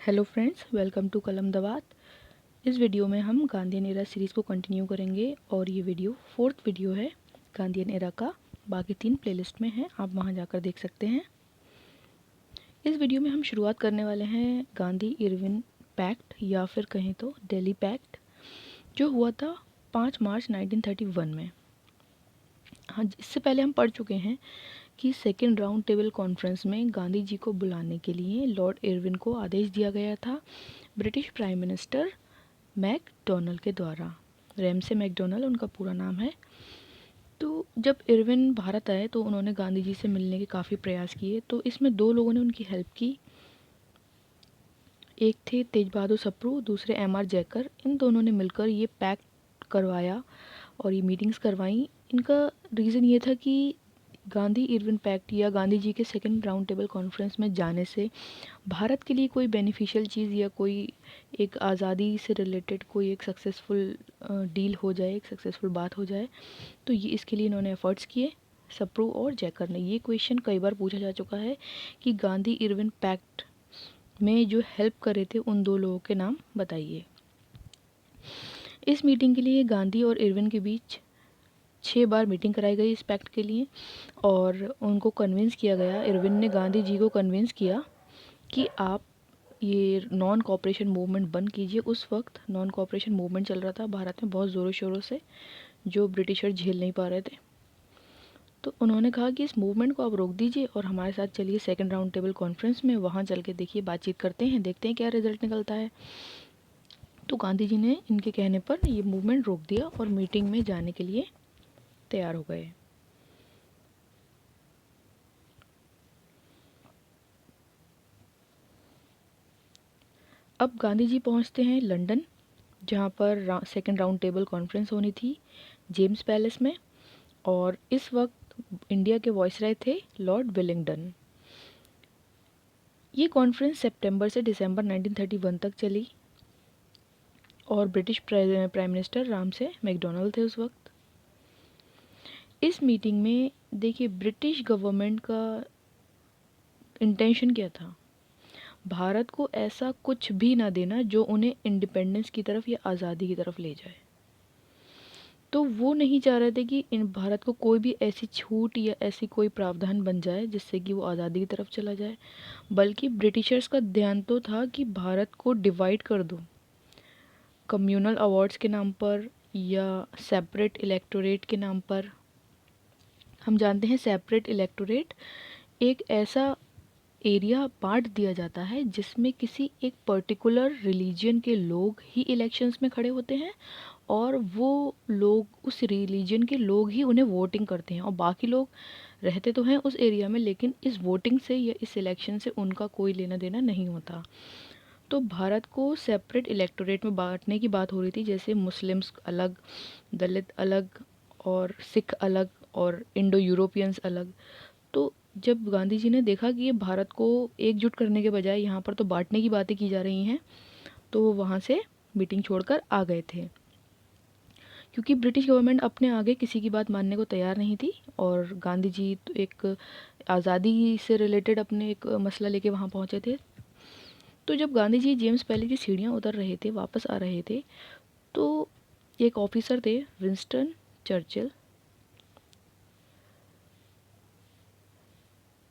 Hello friends, welcome to कलम दवात। इस वीडियो में हम गांधीयन एरा सीरीज़ को कंटिन्यू करेंगे और ये वीडियो 4th वीडियो है गांधीयन एरा का। बाकी 3 प्लेलिस्ट में हैं, आप वहां जाकर देख सकते हैं। इस वीडियो में हम शुरुआत करने वाले हैं गांधी इरविन पैक्ट या फिर कहें तो दिल्ली पैक्ट, जो हुआ था 5 मार्च 1931 में। हाँ, इससे पहले हम पढ़ चुके हैं कि सेकेंड राउंड टेबल कॉन्फ्रेंस में गांधी जी को बुलाने के लिए लॉर्ड इरविन को आदेश दिया गया था ब्रिटिश प्राइम मिनिस्टर मैकडोनल्ड के द्वारा। रैमसे मैकडोनल्ड उनका पूरा नाम है। तो जब इरविन भारत आए तो उन्होंने गांधी जी से मिलने के काफ़ी प्रयास किए। तो इसमें 2 लोगों ने उनकी हेल्प की। एक थे तेज बहादुर सप्रू, दूसरे एम.आर. जैकर। इन दोनों ने मिलकर ये पैक्ट करवाया और ये मीटिंग्स करवाई। इनका रीज़न ये था कि गांधी इरविन पैक्ट या गांधी जी के सेकेंड राउंड टेबल कॉन्फ्रेंस में जाने से भारत के लिए कोई बेनिफिशियल चीज़ या कोई एक आज़ादी से रिलेटेड कोई एक सक्सेसफुल डील हो जाए, एक सक्सेसफुल बात हो जाए। तो ये इसके लिए इन्होंने एफर्ट्स किए, सप्रू और जैकर ने। ये क्वेश्चन कई बार पूछा जा चुका है कि गांधी इरविन पैक्ट में जो हेल्प करे थे उन 2 लोगों के नाम बताइए। इस मीटिंग के लिए गांधी और इरविन के बीच 6 बार मीटिंग कराई गई इस पैक्ट के लिए और उनको कन्विंस किया गया। इरविन ने गांधी जी को कन्विंस किया कि आप ये नॉन कॉपरेशन मूवमेंट बंद कीजिए। उस वक्त नॉन कॉपरेशन मूवमेंट चल रहा था भारत में बहुत ज़ोरों शोरों से, जो ब्रिटिशर झेल नहीं पा रहे थे। तो उन्होंने कहा कि इस मूवमेंट को आप रोक दीजिए और हमारे साथ चलिए सेकेंड राउंड टेबल कॉन्फ्रेंस में, वहाँ चल के देखिए, बातचीत करते हैं, देखते हैं क्या रिजल्ट निकलता है। तो गांधी जी ने इनके कहने पर ये मूवमेंट रोक दिया और मीटिंग में जाने के लिए तैयार हो गए। अब गांधी जी पहुंचते हैं लंदन, जहां पर सेकेंड राउंड टेबल कॉन्फ्रेंस होनी थी जेम्स पैलेस में। और इस वक्त इंडिया के वाइसराय थे लॉर्ड विलिंगडन। ये कॉन्फ्रेंस सितंबर से दिसंबर 1931 तक चली और British prime minister Ramsay McDonald थे उस वक्त। इस मीटिंग में देखिए ब्रिटिश गवर्नमेंट का इंटेंशन क्या था, भारत को ऐसा कुछ भी ना देना जो उन्हें इंडिपेंडेंस की तरफ या आज़ादी की तरफ ले जाए। तो वो नहीं चाह रहे थे कि इन भारत को कोई भी ऐसी छूट या ऐसी कोई प्रावधान बन जाए जिससे कि वो आज़ादी की तरफ चला जाए, बल्कि ब्रिटिशर्स का ध्यान तो था कि भारत को डिवाइड कर दो कम्युनल अवार्ड्स के नाम पर या सेपरेट इलेक्टोरेट के नाम पर। हम जानते हैं सेपरेट इलेक्टोरेट एक ऐसा एरिया बांट दिया जाता है जिसमें किसी एक पर्टिकुलर रिलीजन के लोग ही इलेक्शंस में खड़े होते हैं और वो लोग, उस रिलीजन के लोग ही उन्हें वोटिंग करते हैं और बाकी लोग रहते तो हैं उस एरिया में, लेकिन इस वोटिंग से या इस इलेक्शन से उनका कोई लेना देना नहीं होता। तो भारत को सेपरेट इलेक्टोरेट में बांटने की बात हो रही थी, जैसे मुस्लिम्स अलग, दलित अलग और सिख अलग और इंडो यूरोपियंस अलग। तो जब गांधी जी ने देखा कि ये भारत को एकजुट करने के बजाय यहाँ पर तो बांटने की बातें की जा रही हैं, तो वो वहाँ से मीटिंग छोड़कर आ गए थे, क्योंकि ब्रिटिश गवर्नमेंट अपने आगे किसी की बात मानने को तैयार नहीं थी। और गांधी जी तो एक आज़ादी से रिलेटेड अपने एक मसला लेके वहाँ पहुँचे थे। तो जब गांधी जी जेम्स पैलेस की सीढ़ियाँ उतर रहे थे, वापस आ रहे थे, तो एक ऑफिसर थे विंस्टन चर्चिल।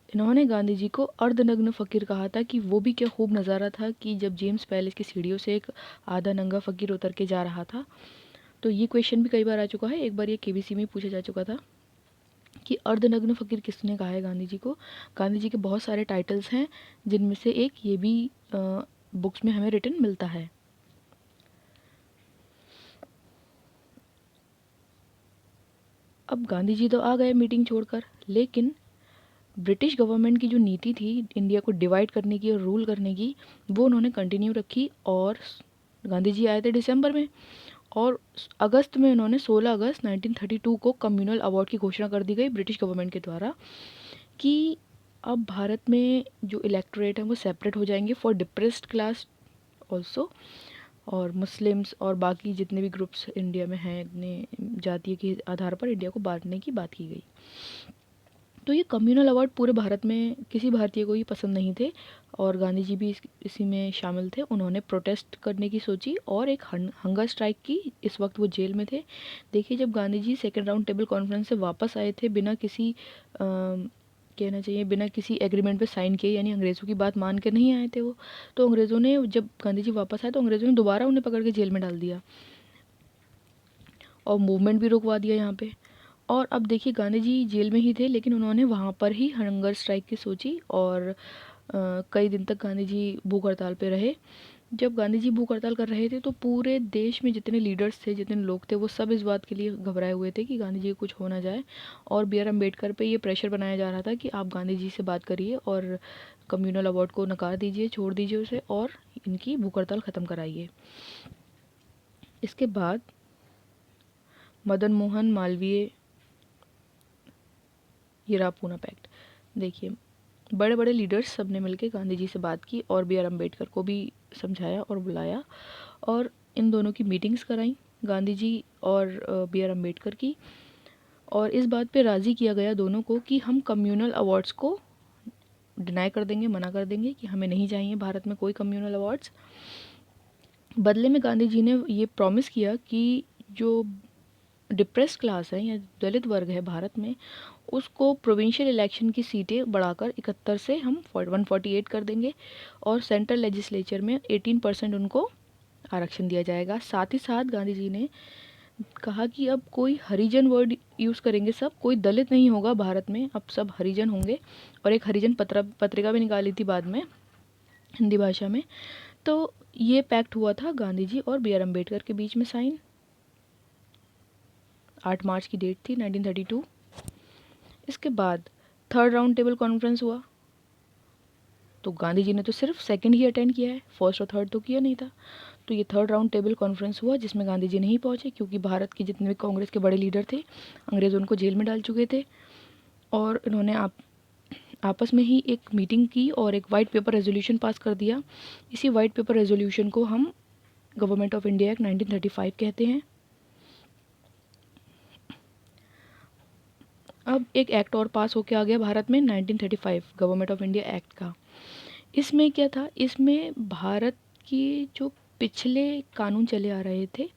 इन्होंने गांधी जी को अर्धनग्न फ़कीर कहा था कि वो भी क्या खूब नज़ारा था कि जब जेम्स पैलेस की सीढ़ियों से एक आधा नंगा फ़कीर उतर के जा रहा था। तो ये क्वेश्चन भी कई बार आ चुका है। एक बार ये केबीसी में पूछा जा चुका था कि अर्धनग्न फ़कीर किसने कहा है गांधी जी को। गांधी जी के बहुत सारे टाइटल्स हैं, जिनमें से एक ये भी बुक्स में हमें रिटन मिलता है। अब गांधी जी तो आ गए मीटिंग छोड़कर, लेकिन ब्रिटिश गवर्नमेंट की जो नीति थी इंडिया को डिवाइड करने की और रूल करने की, वो उन्होंने कंटिन्यू रखी। और गांधी जी आए थे दिसंबर में और अगस्त में उन्होंने 16 अगस्त 1932 को कम्युनल अवार्ड की घोषणा कर दी गई ब्रिटिश गवर्नमेंट के द्वारा कि अब भारत में जो इलेक्टोरेट है वो सेपरेट हो जाएंगे फॉर डिप्रेस्ड क्लास ऑल्सो, और मुस्लिम्स और बाकी जितने भी ग्रुप्स इंडिया में हैं, इतने जातीय के आधार पर इंडिया को बांटने की बात की गई। तो ये कम्युनल अवार्ड पूरे भारत में किसी भारतीय को ही पसंद नहीं थे और गांधी जी भी इसी में शामिल थे। उन्होंने प्रोटेस्ट करने की सोची और एक हंगर स्ट्राइक की। इस वक्त वो जेल में थे। देखिए, जब Gandhi ji second round table conference से वापस आए थे बिना किसी कहना चाहिए बिना किसी एग्रीमेंट पे साइन किए, यानी अंग्रेज़ों की बात मान कर नहीं आए थे वो, तो अंग्रेज़ों ने जब गांधी जी वापस आए तो अंग्रेज़ों ने दोबारा उन्हें पकड़ के जेल में डाल दिया और मूवमेंट भी रुकवा दिया यहाँ पे। और अब देखिए, गांधी जी जेल में ही थे लेकिन उन्होंने वहाँ पर ही हंगर स्ट्राइक की सोची और कई दिन तक गांधी जी भूख हड़ताल पे रहे। जब गांधी जी भूख हड़ताल कर रहे थे तो पूरे देश में जितने लीडर्स थे, जितने लोग थे, वो सब इस बात के लिए घबराए हुए थे कि गांधी जी को कुछ हो ना जाए। और बी आर अम्बेडकर पे ये प्रेशर बनाया जा रहा था कि आप गांधी जी से बात करिए और कम्युनल अवार्ड को नकार दीजिए, छोड़ दीजिए उसे और इनकी भूख हड़ताल ख़त्म कराइए। इसके बाद मदन मोहन मालवीय, ये रहा पूना पैक्ट। देखिए, बड़े बड़े लीडर्स सब ने मिलकर गांधी जी से बात की और बी आर अम्बेडकर को भी समझाया और बुलाया और इन दोनों की मीटिंग्स कराई, गांधी जी और बी आर अम्बेडकर की। और इस बात पे राज़ी किया गया दोनों को कि हम कम्युनल अवार्ड्स को डिनाई कर देंगे, मना कर देंगे कि हमें नहीं चाहिए भारत में कोई कम्युनल अवार्ड्स। बदले में गांधी जी ने ये प्रॉमिस किया कि जो डिप्रेस क्लास है या दलित वर्ग है भारत में, उसको प्रोविंशियल इलेक्शन की सीटें बढ़ाकर 71 से हम 148 कर देंगे और सेंट्रल लेजिस्लेचर में 18% उनको आरक्षण दिया जाएगा। साथ ही साथ गांधी जी ने कहा कि अब कोई हरिजन वर्ड यूज़ करेंगे सब, कोई दलित नहीं होगा भारत में, अब सब हरिजन होंगे। और एक हरिजन पत्रिका भी निकाली थी बाद में हिंदी भाषा में। तो ये पैक्ट हुआ था गांधी जी और बी आर अम्बेडकर के बीच में साइन। 8 मार्च की डेट थी 1932। इसके बाद थर्ड राउंड टेबल कॉन्फ्रेंस हुआ। तो गांधी जी ने तो सिर्फ सेकंड ही अटेंड किया है, फर्स्ट और थर्ड तो किया नहीं था। तो ये थर्ड राउंड टेबल कॉन्फ्रेंस हुआ जिसमें गांधी जी नहीं पहुंचे क्योंकि भारत के जितने भी कांग्रेस के बड़े लीडर थे, अंग्रेज उनको जेल में डाल चुके थे। और इन्होंने आपस में ही एक मीटिंग की और एक वाइट पेपर रेजोल्यूशन पास कर दिया। इसी वाइट पेपर रेजोल्यूशन को हम गवर्नमेंट ऑफ इंडिया एक्ट 1935 कहते हैं। अब एक एक्ट और पास होकर आ गया भारत में 1935 गवर्नमेंट ऑफ इंडिया एक्ट का। इसमें क्या था, इसमें भारत की जो पिछले कानून चले आ रहे थे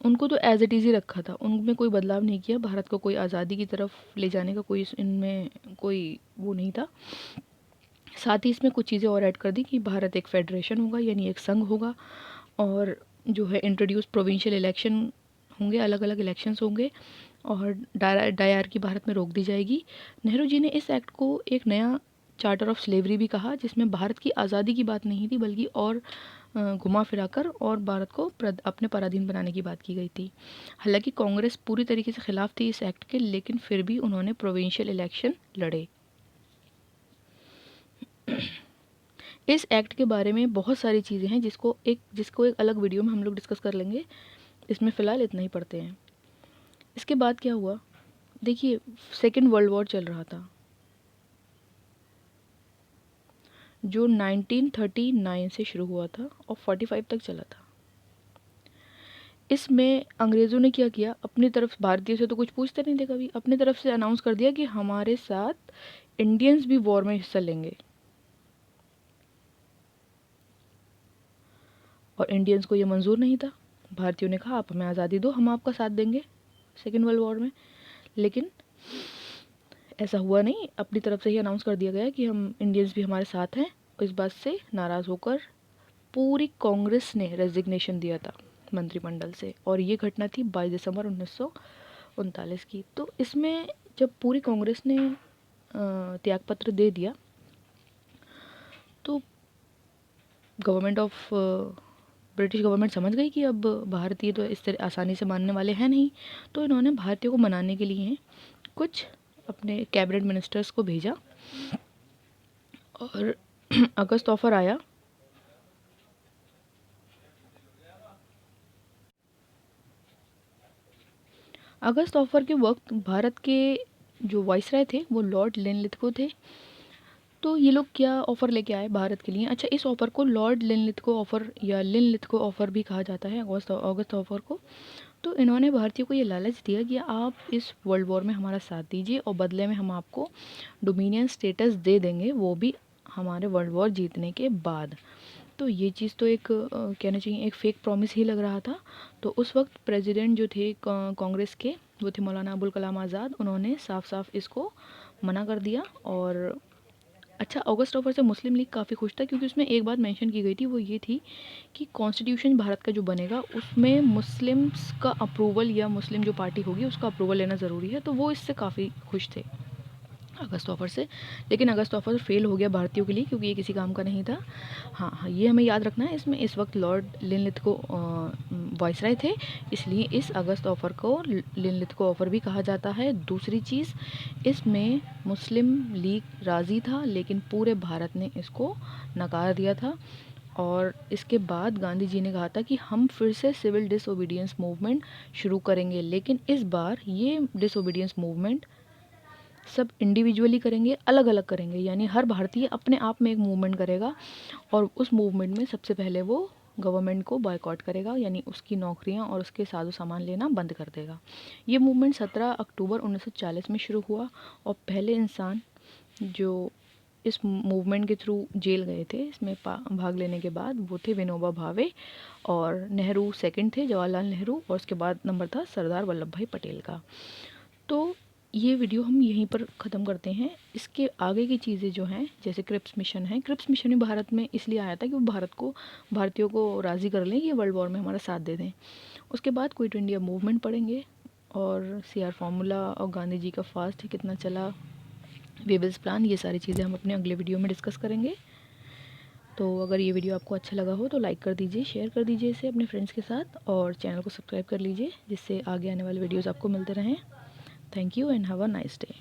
उनको तो एज इट इज़ ही रखा था, उनमें कोई बदलाव नहीं किया। भारत को कोई आज़ादी की तरफ ले जाने का कोई इनमें कोई वो नहीं था। साथ ही इसमें कुछ चीज़ें और ऐड कर दी कि भारत एक फेडरेशन होगा, यानी एक संघ होगा और जो है इंट्रोड्यूस प्रोविंशियल इलेक्शन होंगे, अलग अलग इलेक्शंस होंगे और डायरकी भारत में रोक दी जाएगी। नेहरू जी ने इस एक्ट को एक नया चार्टर ऑफ स्लेवरी भी कहा जिसमें भारत की आज़ादी की बात नहीं थी बल्कि और घुमा फिराकर और भारत को अपने पराधीन बनाने की बात की गई थी। हालांकि कांग्रेस पूरी तरीके से खिलाफ थी इस एक्ट के, लेकिन फिर भी उन्होंने प्रोविंशियल इलेक्शन लड़े। इस एक्ट के बारे में बहुत सारी चीज़ें हैं जिसको एक अलग वीडियो में हम लोग डिस्कस कर लेंगे। इसमें फ़िलहाल इतना ही पढ़ते हैं। इसके बाद क्या हुआ, देखिए, सेकेंड वर्ल्ड वॉर चल रहा था जो 1939 से शुरू हुआ था और 45 तक चला था। इसमें अंग्रेज़ों ने क्या किया, अपनी तरफ भारतीयों से तो कुछ पूछते नहीं थे कभी, अपनी तरफ से अनाउंस कर दिया कि हमारे साथ इंडियंस भी वॉर में हिस्सा लेंगे। और इंडियंस को ये मंजूर नहीं था। भारतीयों ने कहा आप हमें आज़ादी दो, हम आपका साथ देंगे सेकेंड वर्ल्ड वॉर में। लेकिन ऐसा हुआ नहीं, अपनी तरफ से ही अनाउंस कर दिया गया कि हम इंडियंस भी हमारे साथ हैं। इस बात से नाराज़ होकर पूरी कांग्रेस ने रेजिग्नेशन दिया था मंत्रिमंडल से और ये घटना थी 22 दिसंबर 1939 की। तो इसमें जब पूरी कांग्रेस ने त्यागपत्र दे दिया तो गवर्नमेंट ऑफ ब्रिटिश गवर्नमेंट समझ गई कि अब भारतीय तो इस तरह आसानी से मानने वाले हैं नहीं। तो इन्होंने भारतीयों को मनाने के लिए कुछ अपने कैबिनेट मिनिस्टर्स को भेजा और अगस्त ऑफर आया। अगस्त ऑफर के वक्त भारत के जो वाइसराय थे वो लॉर्ड लिनलिथगो थे। तो ये लोग क्या ऑफ़र लेके आए भारत के लिए। अच्छा, इस ऑफ़र को लॉर्ड लिनलिथगो ऑफ़र या लिनलिथगो ऑफ़र भी कहा जाता है, अगस्त ऑफ़र को। तो इन्होंने भारतीयों को ये लालच दिया कि आप इस वर्ल्ड वॉर में हमारा साथ दीजिए और बदले में हम आपको डोमिनियन स्टेटस दे देंगे, वो भी हमारे वर्ल्ड वॉर जीतने के बाद। तो ये चीज़ तो एक कहना चाहिए एक फेक प्रॉमिस ही लग रहा था। तो उस वक्त प्रेसिडेंट जो थे कांग्रेस के, वो थे मौलाना अबुल कलाम आज़ाद, उन्होंने साफ साफ इसको मना कर दिया। और अच्छा, अगस्त ऑफर से मुस्लिम लीग काफ़ी खुश था, क्योंकि उसमें एक बात मेंशन की गई थी, वो ये थी कि कॉन्स्टिट्यूशन भारत का जो बनेगा उसमें मुस्लिम्स का अप्रूवल या मुस्लिम जो पार्टी होगी उसका अप्रूवल लेना ज़रूरी है। तो वो इससे काफ़ी खुश थे अगस्त ऑफर से। लेकिन अगस्त ऑफर फेल हो गया भारतीयों के लिए, क्योंकि ये किसी काम का नहीं था। हाँ हाँ, ये हमें याद रखना है। इसमें इस वक्त लॉर्ड लिनलिथ को वाइसराय थे, इसलिए इस अगस्त ऑफर को लिनलिथ को ऑफर भी कहा जाता है। दूसरी चीज़, इसमें मुस्लिम लीग राज़ी था, लेकिन पूरे भारत ने इसको नकार दिया था। और इसके बाद गांधी जी ने कहा था कि हम फिर से सिविल डिसओबीडियंस मूवमेंट शुरू करेंगे, लेकिन इस बार ये डिसओबीडियंस मूवमेंट सब इंडिविजुअली करेंगे, अलग अलग करेंगे, यानी हर भारतीय अपने आप में एक मूवमेंट करेगा और उस मूवमेंट में सबसे पहले वो गवर्नमेंट को बॉयकॉट करेगा, यानी उसकी नौकरियां और उसके साजो सामान लेना बंद कर देगा। ये मूवमेंट 17 अक्टूबर 1940 में शुरू हुआ और पहले इंसान जो इस मूवमेंट के थ्रू जेल गए थे इसमें भाग लेने के बाद, वो थे विनोबा भावे, और नेहरू सेकंड थे, जवाहरलाल नेहरू, और उसके बाद नंबर था सरदार वल्लभ भाई पटेल का। तो ये वीडियो हम यहीं पर ख़त्म करते हैं। इसके आगे की चीज़ें जो हैं, जैसे क्रिप्स मिशन है, क्रिप्स मिशन भी भारत में इसलिए आया था कि वो भारतीयों को राज़ी कर लें कि वर्ल्ड वॉर में हमारा साथ दे दें। उसके बाद क्विट इंडिया मूवमेंट पढ़ेंगे, और CR फार्मूला और गांधी जी का फास्ट कितना चला, वेबल्स प्लान, ये सारी चीज़ें हम अपने अगले वीडियो में डिस्कस करेंगे। तो अगर ये वीडियो आपको अच्छा लगा हो तो लाइक कर दीजिए, शेयर कर दीजिए इसे अपने फ्रेंड्स के साथ, और चैनल को सब्सक्राइब कर लीजिए, जिससे आगे आने वाले वीडियोज़ आपको मिलते रहें। Thank you and have a nice day.